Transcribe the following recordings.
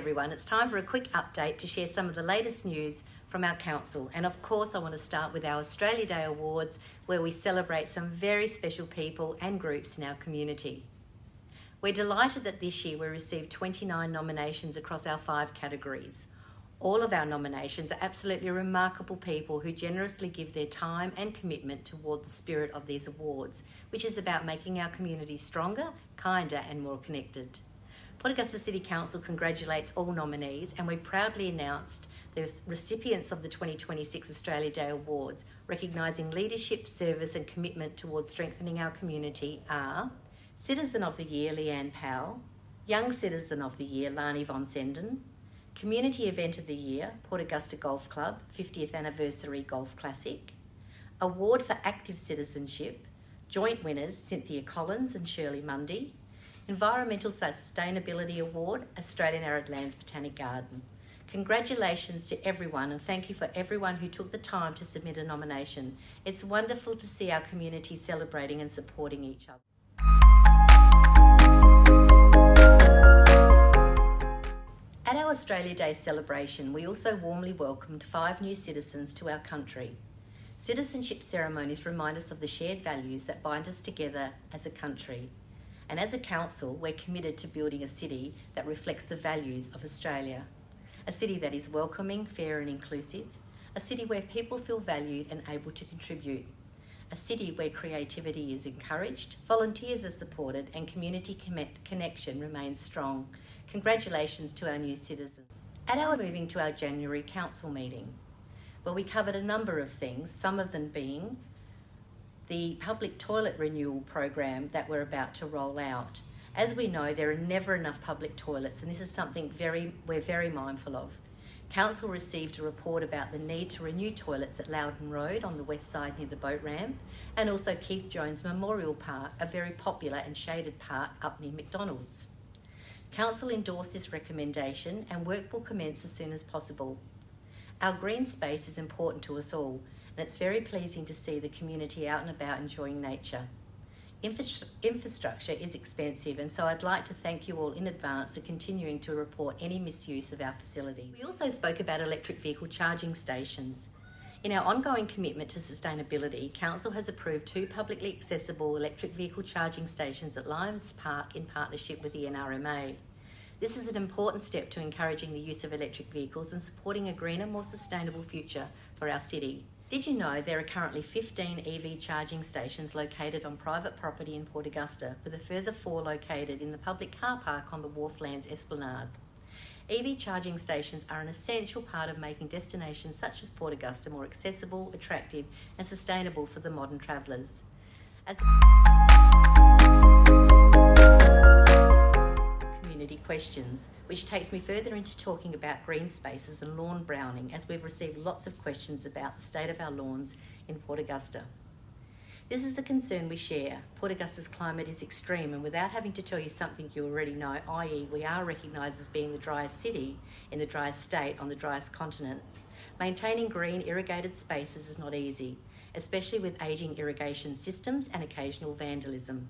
everyone. It's time for a quick update to share some of the latest news from our council. And of course, I want to start with our Australia Day Awards, where we celebrate some very special people and groups in our community. We're delighted that this year we received 29 nominations across our 5 categories. All of our nominations are absolutely remarkable people who generously give their time and commitment toward the spirit of these awards, which is about making our community stronger, kinder and more connected. Port Augusta City Council congratulates all nominees, and we proudly announced the recipients of the 2026 Australia Day Awards, recognising leadership, service and commitment towards strengthening our community are Citizen of the Year, Leanne Powell; Young Citizen of the Year, Lani von Senden; Community Event of the Year, Port Augusta Golf Club 50th Anniversary Golf Classic; Award for Active Citizenship, joint winners Cynthia Collins and Shirley Mundy; Environmental Sustainability Award, Australian Arid Lands Botanic Garden. Congratulations to everyone, and thank you for everyone who took the time to submit a nomination. It's wonderful to see our community celebrating and supporting each other. At our Australia Day celebration, we also warmly welcomed 5 new citizens to our country. Citizenship ceremonies remind us of the shared values that bind us together as a country. And as a council, we're committed to building a city that reflects the values of Australia. A city that is welcoming, fair and inclusive. A city where people feel valued and able to contribute. A city where creativity is encouraged, volunteers are supported and community connection remains strong. Congratulations to our new citizens. Moving to our January council meeting, where we covered a number of things, some of them being the public toilet renewal program that we're about to roll out. As we know, there are never enough public toilets, and this is something we're very mindful of. Council received a report about the need to renew toilets at Loudon Road on the west side near the boat ramp, and also Keith Jones Memorial Park, a very popular and shaded park up near McDonald's. Council endorsed this recommendation and work will commence as soon as possible. Our green space is important to us all, and it's very pleasing to see the community out and about enjoying nature. Infrastructure is expensive, and so I'd like to thank you all in advance for continuing to report any misuse of our facilities. We also spoke about electric vehicle charging stations. In our ongoing commitment to sustainability, Council has approved 2 publicly accessible electric vehicle charging stations at Lions Park in partnership with the NRMA. This is an important step to encouraging the use of electric vehicles and supporting a greener, more sustainable future for our city. Did you know there are currently 15 EV charging stations located on private property in Port Augusta, with a further 4 located in the public car park on the Wharflands Esplanade? EV charging stations are an essential part of making destinations such as Port Augusta more accessible, attractive and sustainable for the modern travellers. Community questions, which takes me further into talking about green spaces and lawn browning, as we've received lots of questions about the state of our lawns in Port Augusta. This is a concern we share. Port Augusta's climate is extreme, and without having to tell you something you already know, i.e. we are recognised as being the driest city in the driest state on the driest continent, maintaining green irrigated spaces is not easy, especially with ageing irrigation systems and occasional vandalism.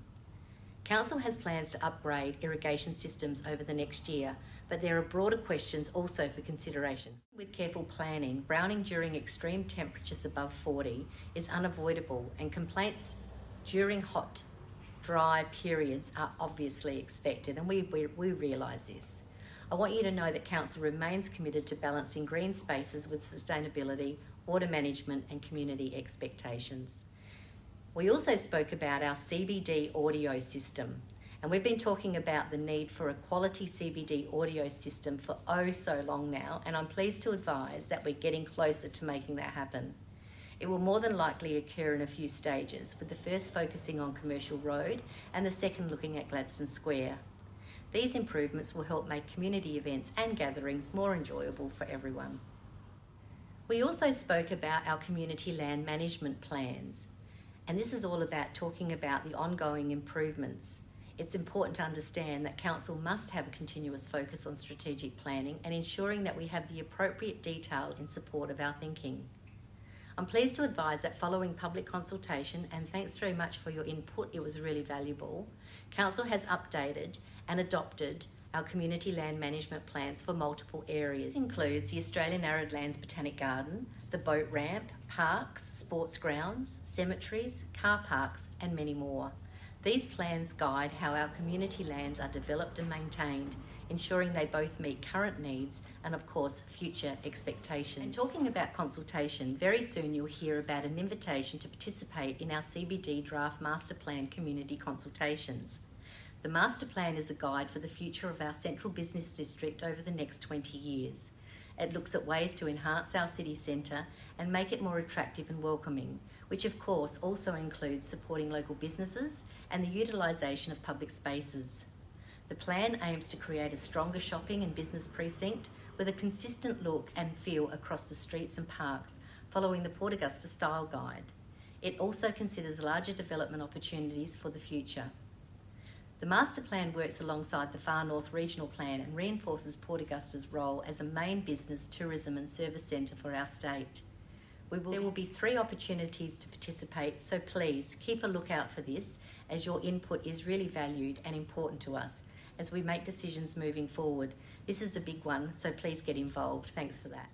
Council has plans to upgrade irrigation systems over the next year, but there are broader questions also for consideration. With careful planning, browning during extreme temperatures above 40 is unavoidable, and complaints during hot, dry periods are obviously expected, and we realise this. I want you to know that Council remains committed to balancing green spaces with sustainability, water management and community expectations. We also spoke about our CBD audio system, and we've been talking about the need for a quality CBD audio system for oh so long now, and I'm pleased to advise that we're getting closer to making that happen. It will more than likely occur in a few stages, with the first focusing on Commercial Road and the second looking at Gladstone Square. These improvements will help make community events and gatherings more enjoyable for everyone. We also spoke about our community land management plans. And this is all about talking about the ongoing improvements. It's important to understand that Council must have a continuous focus on strategic planning and ensuring that we have the appropriate detail in support of our thinking. I'm pleased to advise that following public consultation, and thanks very much for your input, it was really valuable, Council has updated and adopted our community land management plans for multiple areas. This includes the Australian Arid Lands Botanic Garden, the boat ramp, parks, sports grounds, cemeteries, car parks, and many more. These plans guide how our community lands are developed and maintained, ensuring they both meet current needs and, of course, future expectations. And talking about consultation, very soon you'll hear about an invitation to participate in our CBD Draft Master Plan community consultations. The Master Plan is a guide for the future of our central business district over the next 20 years. It looks at ways to enhance our city centre and make it more attractive and welcoming, which of course also includes supporting local businesses and the utilisation of public spaces. The plan aims to create a stronger shopping and business precinct with a consistent look and feel across the streets and parks, following the Port Augusta Style Guide. It also considers larger development opportunities for the future. The Master Plan works alongside the Far North Regional Plan and reinforces Port Augusta's role as a main business, tourism and service centre for our state. There will be 3 opportunities to participate, so please keep a lookout for this, as your input is really valued and important to us as we make decisions moving forward. This is a big one, so please get involved. Thanks for that.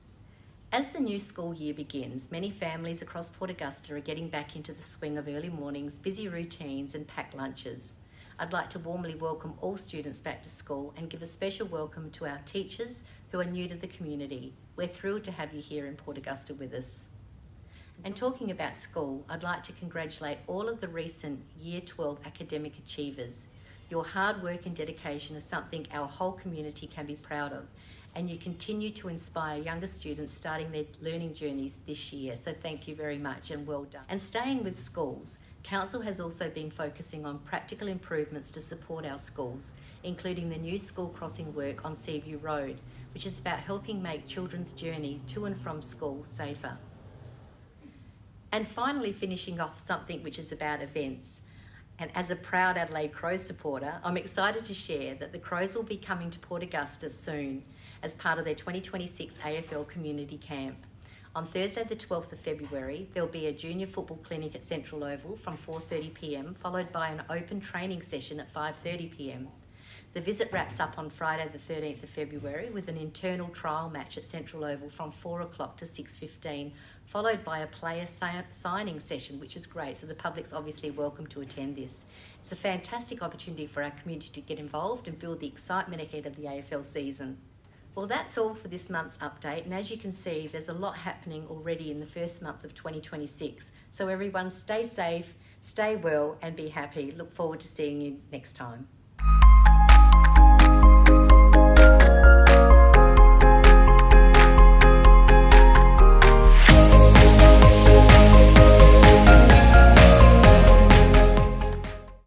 As the new school year begins, many families across Port Augusta are getting back into the swing of early mornings, busy routines and packed lunches. I'd like to warmly welcome all students back to school and give a special welcome to our teachers who are new to the community. We're thrilled to have you here in Port Augusta with us. And talking about school, I'd like to congratulate all of the recent Year 12 academic achievers. Your hard work and dedication is something our whole community can be proud of, and you continue to inspire younger students starting their learning journeys this year. So thank you very much and well done. And staying with schools, Council has also been focusing on practical improvements to support our schools, including the new school crossing work on Seaview Road, which is about helping make children's journey to and from school safer. And finally, finishing off something which is about events. And as a proud Adelaide Crows supporter, I'm excited to share that the Crows will be coming to Port Augusta soon as part of their 2026 AFL Community Camp. On Thursday the 12th of February, there'll be a junior football clinic at Central Oval from 4:30 p.m, followed by an open training session at 5:30 p.m. The visit wraps up on Friday the 13th of February with an internal trial match at Central Oval from 4 o'clock to 6:15, followed by a player signing session, which is great, so the public's obviously welcome to attend this. It's a fantastic opportunity for our community to get involved and build the excitement ahead of the AFL season. Well, that's all for this month's update, and as you can see, there's a lot happening already in the first month of 2026. So everyone stay safe, stay well and be happy. Look forward to seeing you next time.